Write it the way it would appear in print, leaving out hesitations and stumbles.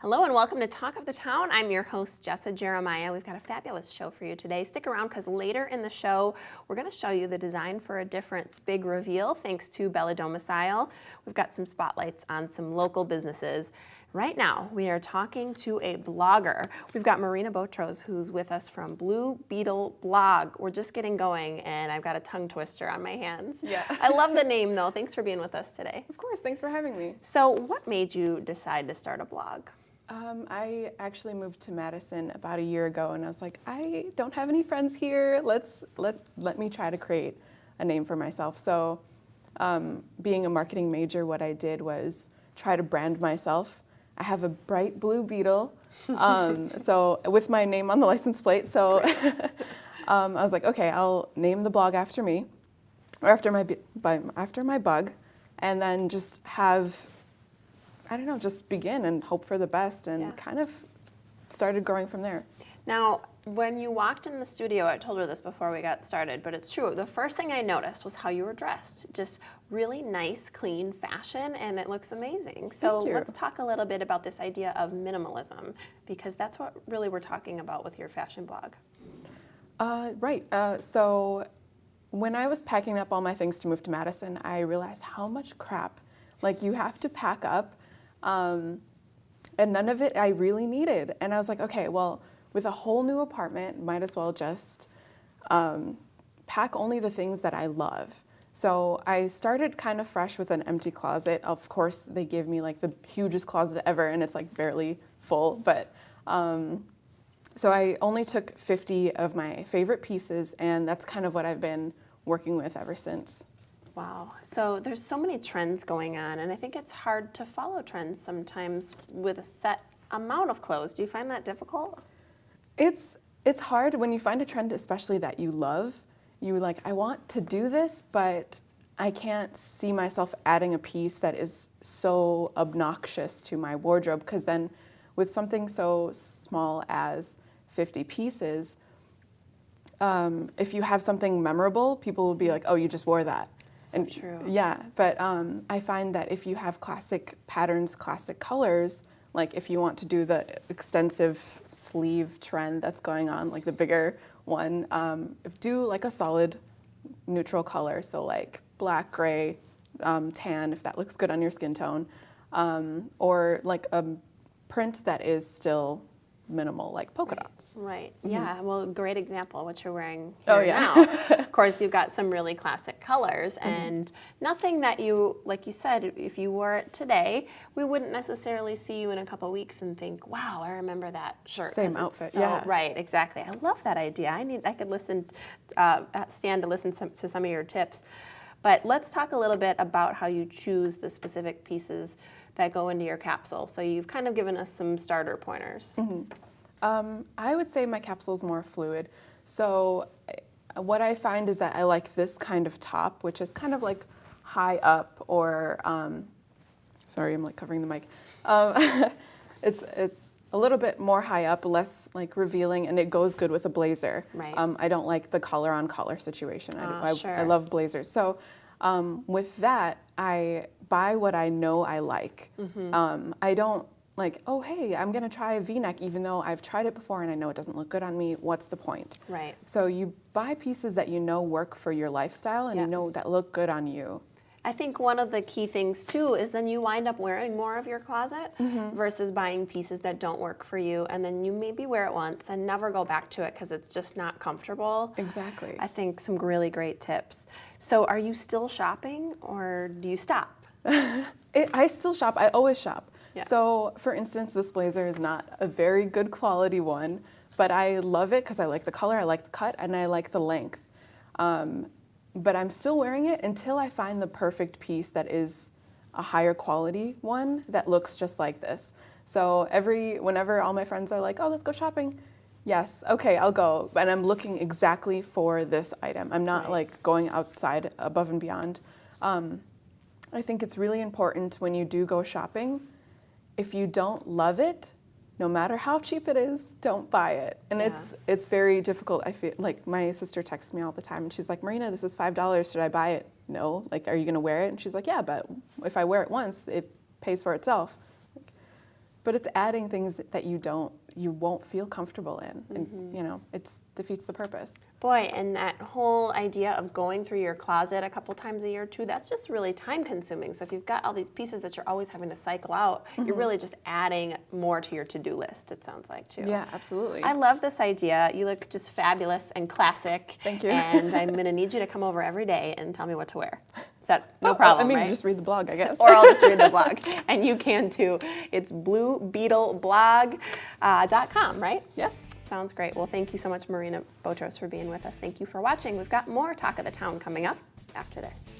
Hello and welcome to Talk of the Town. I'm your host, Jessa Jeremiah. We've got a fabulous show for you today. Stick around because later in the show, we're going to show you the design for a difference big reveal thanks to Bella Domicile. We've got some spotlights on some local businesses. Right now, we are talking to a blogger. We've got Marina Botros, who's with us from Blue Beetle Blog. We're just getting going, and I've got a tongue twister on my hands. Yeah. I love the name, though. Thanks for being with us today. Of course, thanks for having me. So what made you decide to start a blog? I actually moved to Madison about a year ago, and I was like, I don't have any friends here. Let me try to create a name for myself. So, being a marketing major, what I did was try to brand myself. I have a bright blue Beetle, so with my name on the license plate. So, I was like, okay, I'll name the blog after me, or after my bug, and then just have, I don't know, just begin and hope for the best, and kind of started growing from there. Now, when you walked in the studio, I told her this before we got started, but it's true. The first thing I noticed was how you were dressed. Just really nice, clean fashion, and it looks amazing. So let's talk a little bit about this idea of minimalism, because that's what really we're talking about with your fashion blog. Right. So when I was packing up all my things to move to Madison, I realized how much crap, like, you have to pack up. And none of it I really needed. And I was like, okay, well, with a whole new apartment, might as well just pack only the things that I love. So I started kind of fresh with an empty closet. Of course, they gave me like the hugest closet ever, and it's like barely full. But so I only took 50 of my favorite pieces, and that's kind of what I've been working with ever since. Wow. So there's so many trends going on, and I think it's hard to follow trends sometimes with a set amount of clothes. Do you find that difficult? It's hard when you find a trend, especially that you love. You're like, I want to do this, but I can't see myself adding a piece that is so obnoxious to my wardrobe, because then with something so small as 50 pieces, if you have something memorable, people will be like, oh, you just wore that. So true. Yeah, but I find that if you have classic patterns, classic colors, like if you want to do the extensive sleeve trend that's going on, like the bigger one, do like a solid neutral color, so like black, gray, tan, if that looks good on your skin tone, or like a print that is still minimal, like polka dots. Right. Yeah. Well, great example, what you're wearing Oh, here yeah. now. Of course, you've got some really classic colors, and nothing that you, like you said, if you wore it today, we wouldn't necessarily see you in a couple weeks and think, wow, I remember that shirt. Same outfit, so, yeah. Right. Exactly. I love that idea. I could stand to listen to some of your tips. But let's talk a little bit about how you choose the specific pieces that go into your capsule. So you've kind of given us some starter pointers. I would say my capsule is more fluid. So what I find is that I like this kind of top, which is kind of like high up, or, sorry, I'm like covering the mic. It's a little bit more high up, less like revealing, and it goes good with a blazer. Right. I don't like the collar on collar situation. Sure. I love blazers. So with that, I buy what I know I like. I don't like, oh, hey, I'm going to try a V-neck, even though I've tried it before and I know it doesn't look good on me. What's the point? Right. So you buy pieces that you know work for your lifestyle, and you know that look good on you. I think one of the key things, too, is then you wind up wearing more of your closet versus buying pieces that don't work for you, and then you maybe wear it once and never go back to it because it's just not comfortable. Exactly. I think some really great tips. So are you still shopping, or do you stop? I still shop. I always shop. Yeah. So, for instance, this blazer is not a very good quality one, but I love it because I like the color, I like the cut, and I like the length. But I'm still wearing it until I find the perfect piece that is a higher quality one that looks just like this. So whenever all my friends are like, oh, let's go shopping, yes, okay, I'll go. And I'm looking exactly for this item. I'm not like going outside above and beyond. I think it's really important when you do go shopping, if you don't love it, no matter how cheap it is, don't buy it. And it's very difficult. I feel like my sister texts me all the time and she's like, Marina, this is $5. Should I buy it? No. Like, are you going to wear it? And she's like, yeah, but if I wear it once, it pays for itself. but it's adding things that you won't feel comfortable in, and you know, it defeats the purpose. Boy, and that whole idea of going through your closet a couple times a year too, that's just really time consuming. So if you've got all these pieces that you're always having to cycle out, you're really just adding more to your to-do list, it sounds like too. Yeah, absolutely. I love this idea. You look just fabulous and classic. Thank you. And I'm gonna need you to come over every day and tell me what to wear. Is that no problem, I mean, right? just read the blog, I guess. Or I'll just read the blog. And you can too. It's bluebeetleblog.com, right? Yes. Sounds great. Well, thank you so much, Marina Botros, for being with us. Thank you for watching. We've got more Talk of the Town coming up after this.